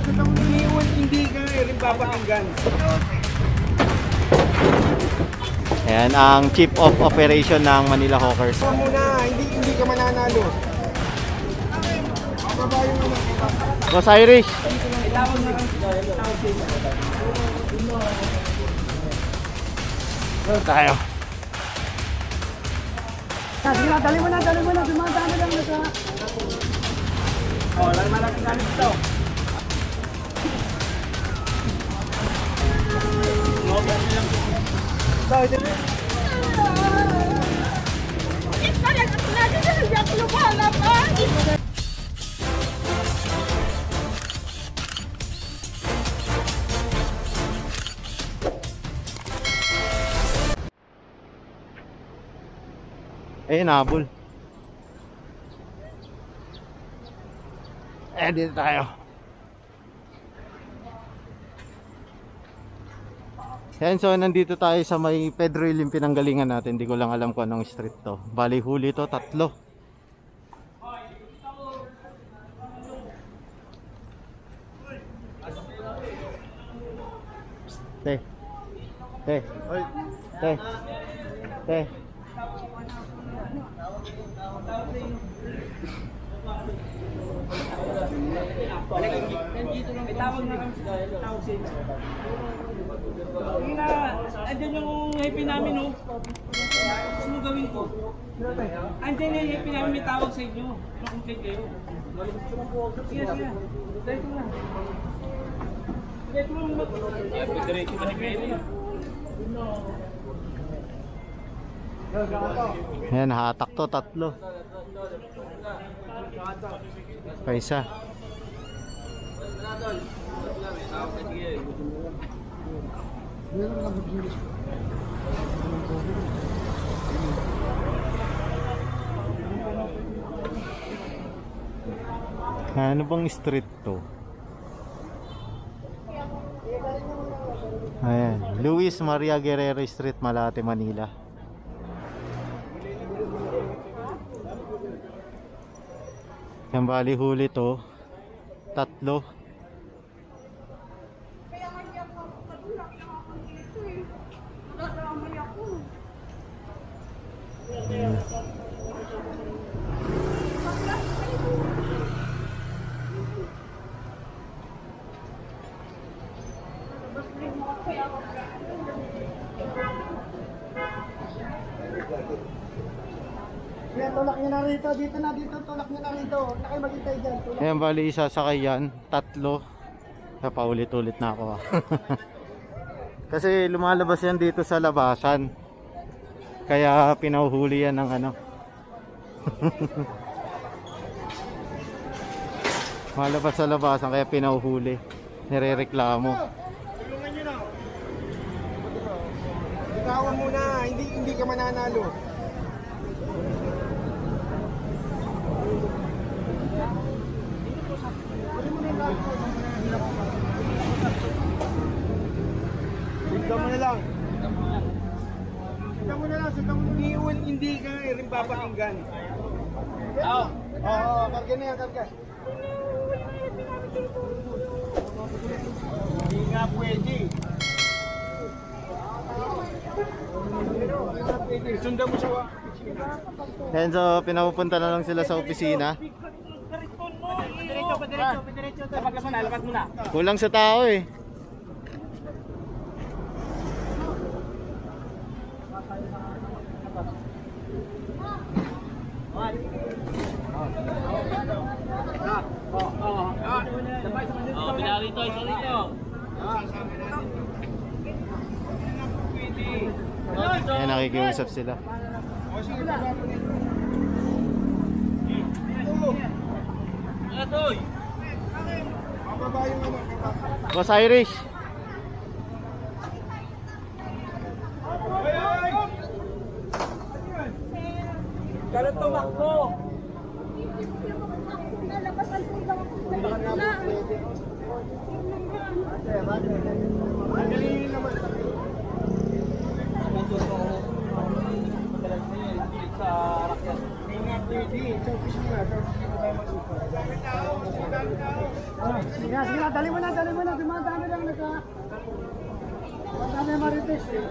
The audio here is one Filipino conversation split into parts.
Hindi ka rin papakinggan. Ayan ang Chief of Operation ng Manila Hawkers. Muna, hindi ka mananalo. Boss Irish. Tayo. Dali mo na, dumadami lang na sa... Oh, lang natin galit ito. Eh, nabol. Dito tayo. Yan, so nandito tayo sa may Pedro yung pinanggalingan natin. Hindi ko lang alam kung anong street to. Bali huli to, 3. Te. Te. Te. Te. Andyan yung happy namin, no? Gusto mo gawin ko? Andyan yung happy namin, may tawag sa inyo. Makomplete kayo. Sige. Dahil ko na. Dahil ko lang pagdiretso ka ni Pwede. Yan, hatak to, 3. Paisa. Ano bang street to? Ayan, Luis Maria Guerrero Street, Malate, Manila. Yan, bali huli to, 3. Tulak nyo na rito, tulak nyo na rito. Huwag na kayo maghintay dyan. Ayan, bali isasakay yan, 3. Napaulit-ulit na ako. Kasi lumalabas yan dito sa labasan. Kaya pinauhuli yan ng ano. Malabas sa labasan kaya pinauhuli. Nirereklamo. Tulungan nyo na. Bitawan muna, hindi ka mananalo. Sundan mo na lang. Hindi ka rin papakinggan. Oo, karga na yan, karga. Hindi nga pwede. Sundan mo sa Ayan, so pinapupunta na lang sila sa opisina. Padiretso. Labas mo na. Kulang sa tao eh. Pinarito, isa rito. Ayan, nakikiusap sila. Boss Irish. Ganun tumakbo. Sige, na, dali mo na. Dumadami lang nagka... Dumadami marites eh.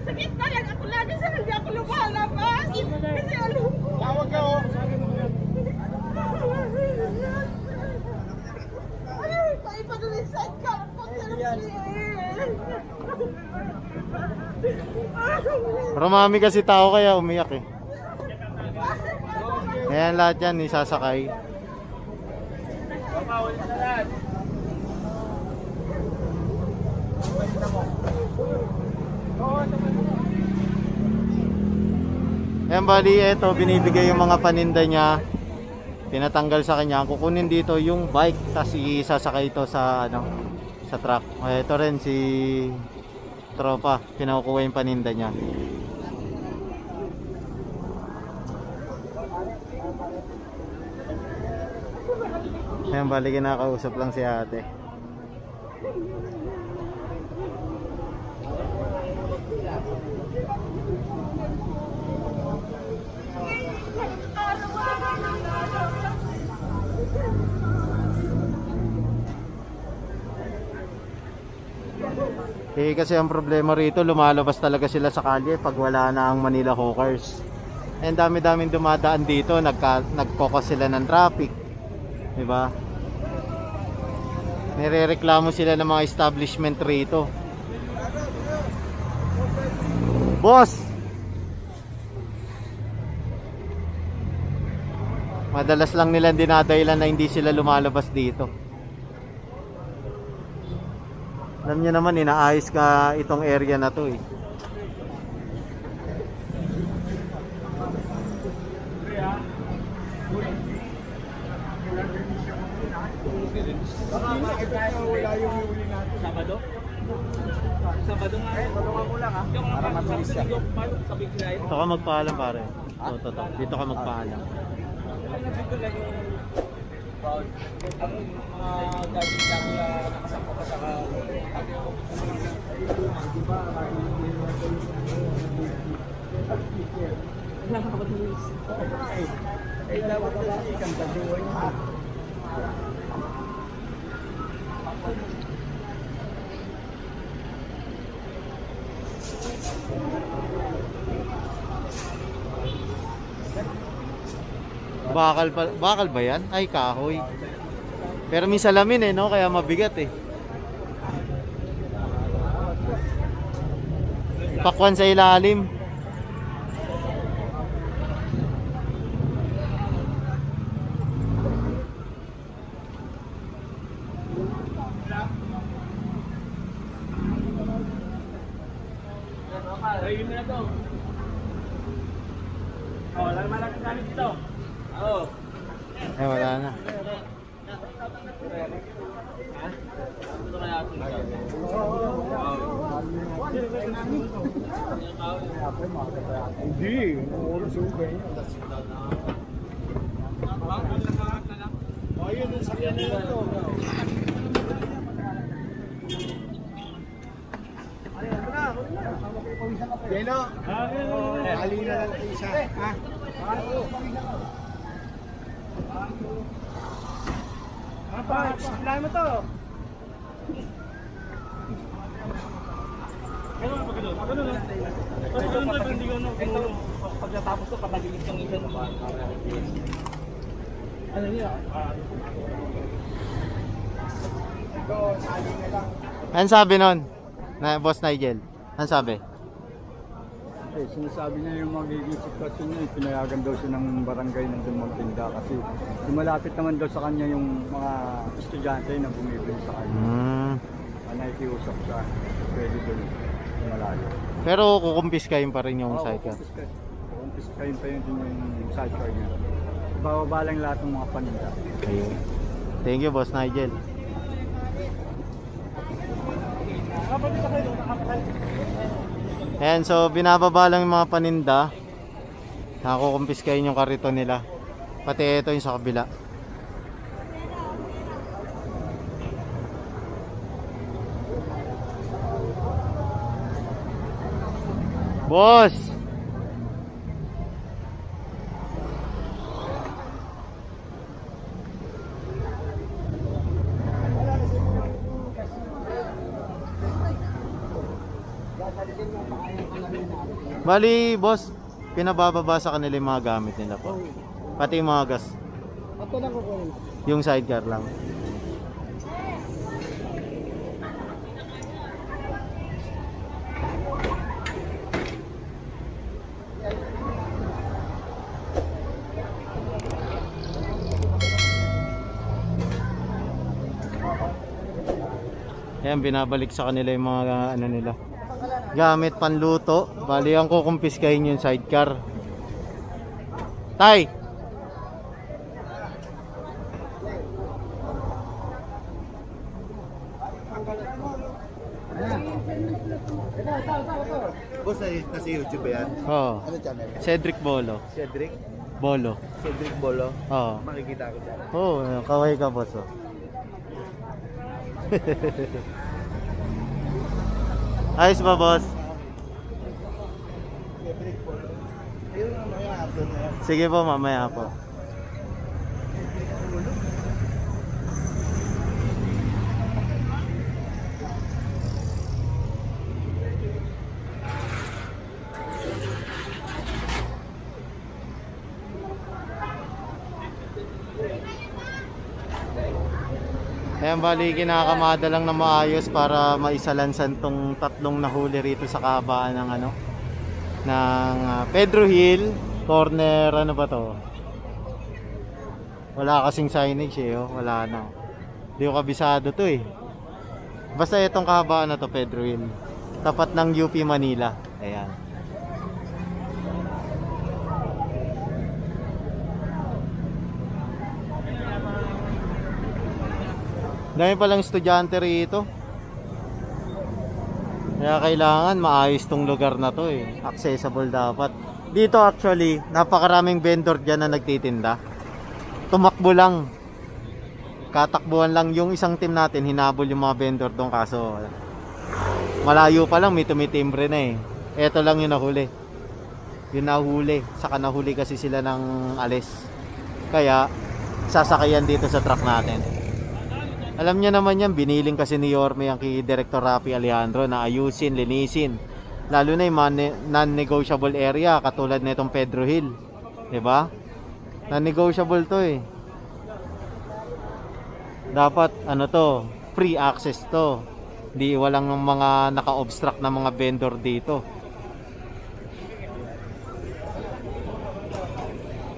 Sakit na lang ako lagi sa hindi ako lumalabas. Kasi alam ko. Tawag ka oh. Ay, paipadulisan ka. Marami kasi tao kaya umiyak eh. Ayan lahat yan, isasakay. Ayan bali, eto binibigay yung mga paninda niya. Tinatanggal sa kanya. Kukunin dito yung bike, tapos isasakay ito sa ano, sa truck. Ito rin si tropa, kinukuha yung paninda niya. Ayan bali, kinakausap lang si ate. Kasi ang problema rito, lumalabas talaga sila sa kalye pag wala na ang Manila Hawkers. And dami-daming dumadaan dito, nagkokos sila ng traffic. Diba? Nirereklamo sila ng mga establishment rito. Boss! Madalas lang nila dinadahilan na hindi sila lumalabas dito. Alam niyo naman, inaayos ka itong area na to eh. Baka makita wala yung huli natin. Sabado? Sabado nga. Tulungan mo lang ha. Para mabilis siya. Dito ka magpaalam pare. Ito. Dito ka magpaalam. Eh, dapat wala ikang taduan niya. Bakal ba yan? Ay, kahoy. Pero may salamin eh, no? Kaya mabigat eh. Pakwan sa ilalim. Ayun na to. Oh, wala naman lang gamit dito. Oo. Eh, wala na. Ito kaya ito. Hindi, oras yung kanya. Ayun, yung sakyan nila to. Yelo, ali na lang ito isa. Ha? Apa, supply mo to. Kaya ba ganun? Ganun lang. Kasi ganun to, hindi ko pag natapos to, patagilis ng isa. Ano niya? Ito, ali na lang. Ano sabi nun? Na, Boss Nigel? Ano sabi? Eh, sinasabi niya yung magiging sitwasyon niya, pinayagan daw siya ng barangay na doon magtinda kasi lumalapit naman daw sa kanya yung mga estudyante na bumibili sa kanya. Nakikiusap siya, pwede doon malayo. Pero kukumpiskahin pa rin yung sidecar. Kukumpiskahin pa yun din yung sidecar niya. Bababa lang lahat ng mga paninda. Ayun. Thank you, Boss Nigel. Ayan, so binababa lang yung mga paninda. Nakukumpiskahin yung karito nila. Pati ito yung sa kabila. Boss! Bali, boss, pinabababa sa kanila yung mga gamit nila po. Pati yung mga gas. Ako lang kukunin. Yung sidecar lang. Ayan, binabalik sa kanila yung mga ano nila. Gamit panluto. Bali, ang kukumpiskahin yung sidecar. Tay! Boss, nasa YouTube ba yan? Oo. Ano channel? Cedric Bolo. Cedric? Bolo. Cedric Bolo? Oo. Makikita ko dyan. Oo, kaway ka, boss. Oh. Ayos ba, boss? Ayun ang mga upload na yan. Sige po, mamaya po. Ayan, bali kinakamada lang na maayos para maisalansan tong tatlong nahuli rito sa kahabaan ng ano ng Pedro Hill corner. Ano ba to? Wala kasing signage eh, oh. Wala na. Hindi ko kabisado to eh. Basta itong kahabaan na to, Pedro Hill, tapat ng UP Manila. Ayan. Dami palang estudyante rito. Kaya kailangan maayos tong lugar na to eh. Accessible dapat. Dito actually, napakaraming vendor dyan na nagtitinda. Tumakbo lang. Katakbuhan lang yung isang team natin, hinabol yung mga vendor doon, kaso malayo pa lang, may tumitimbre na eh. Eto lang yung nahuli. Yung nahuli. Saka nahuli kasi sila ng alis. Kaya sasakayan dito sa truck natin. Alam niya naman yan, biniling kasi ni Yorme ang kay Director Rafi Alejandro na ayusin, linisin. Lalo na yung non-negotiable area katulad na itong Pedro Hill. Diba? Non-negotiable to eh. Dapat ano to, free access to. Di walang mga naka-obstruct na mga vendor dito.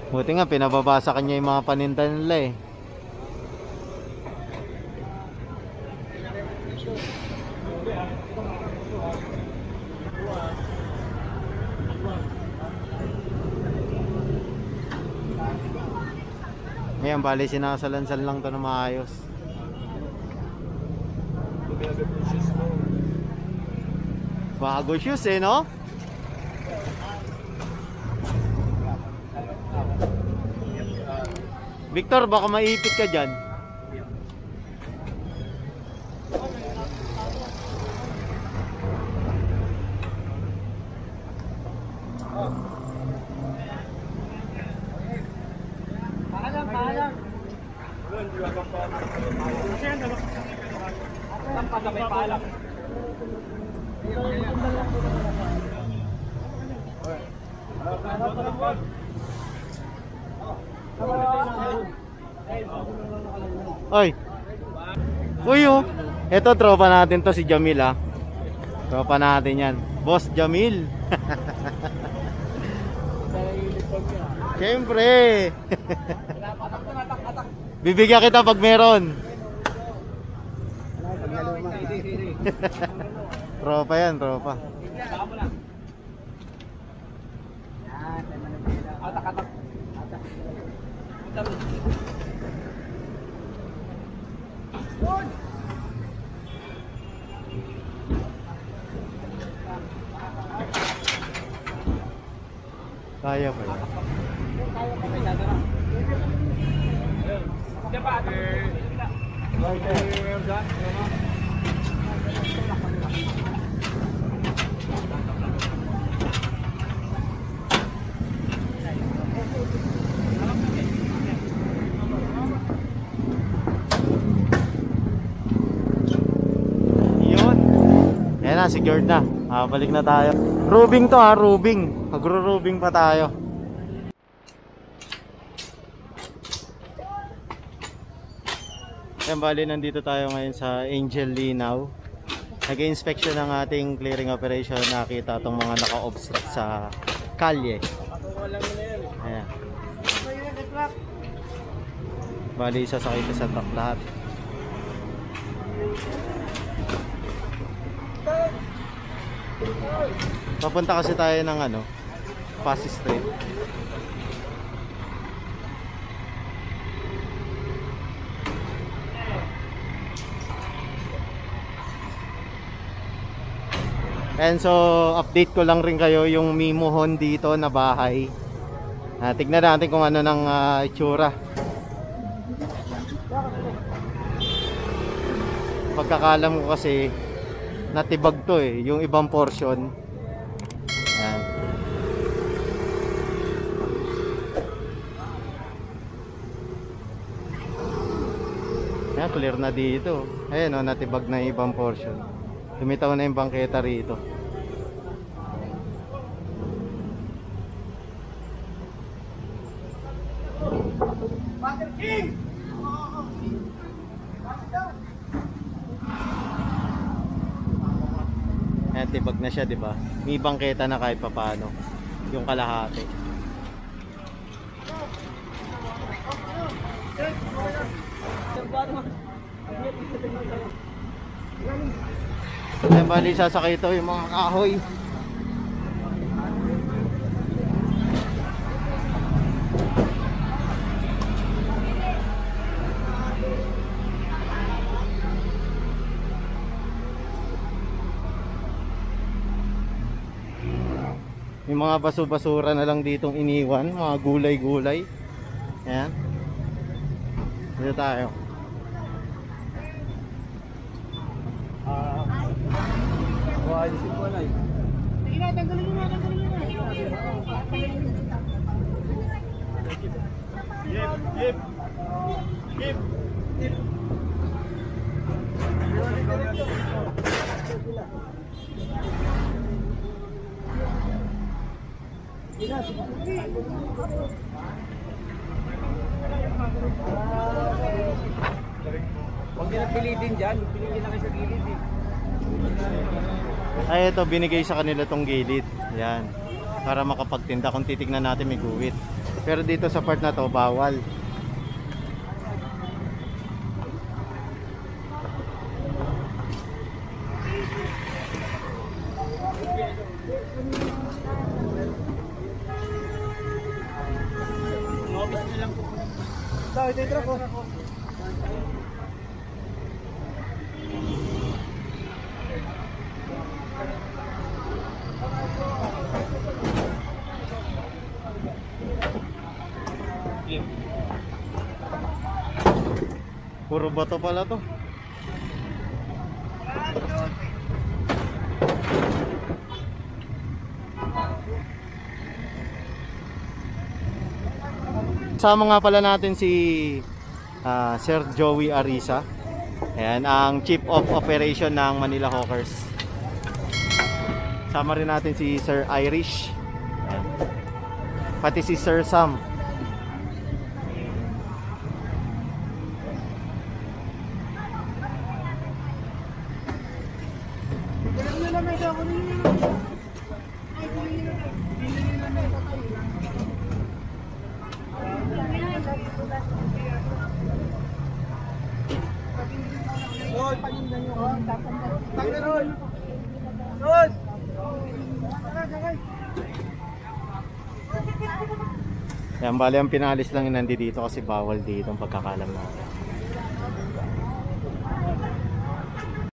Buti nga pinababa sa kanya yung mga paninda nila eh. Ngayon, bali sinasalansan lang to na maayos. Bago shoes eh, no? Victor, baka maipit ka dyan. Oy. Uy, oh. Ito tropa natin to, si Jamil ah. Tropa natin yan. Boss Jamil. Siyempre. Bibigyan kita pag meron. Tropa yan, tropa. Kaya pa yun. na, secured na. Balik na tayo. Rubing to ha, rubing. Magro-rubing pa tayo. Yan, bali nandito tayo ngayon sa Angel Linaw. Nag-inspection ng ating clearing operation. Nakita itong mga naka-obstruct sa kalye. Ayan. Bali sasakay ito sa truck lahat. Papunta kasi tayo ng Pasig Street. And so update ko lang rin kayo yung Mimohon dito na bahay. Tignan natin kung ano ng itsura. Pagkakalam ko kasi natibag to yung ibang portion. Ayan. Ayan, clear na dito. Ayan natibag na yung ibang portion. Lumitaw na yung bangketa rito. Ayan, tibag na siya, di ba? May bangketa na kahit papaano. Yung kalahati. Ayan, bali sasakay ito yung mga kahoy. Yung mga baso-basura na lang ditong iniwan, mga gulay-gulay. Ayan. Dito tayo. Huwag nyo na pilitin dyan, pilitin na kayo sa gilid Ay, ito, binigay sa kanila tong gilid. Yan. Para makapagtinda. Kung titignan natin, may guwit. Pero dito sa part na to, bawal. Puro bato pala to. Sama nga pala natin si Sir Joey Arisa. Ayan, ang Chief of Operation ng Manila Hawkers. Sama rin natin si Sir Irish. Ayan. Pati si Sir Sam. Yan, bali ang pinalis lang yung nandito kasi bawal dito ang pagkakalam natin.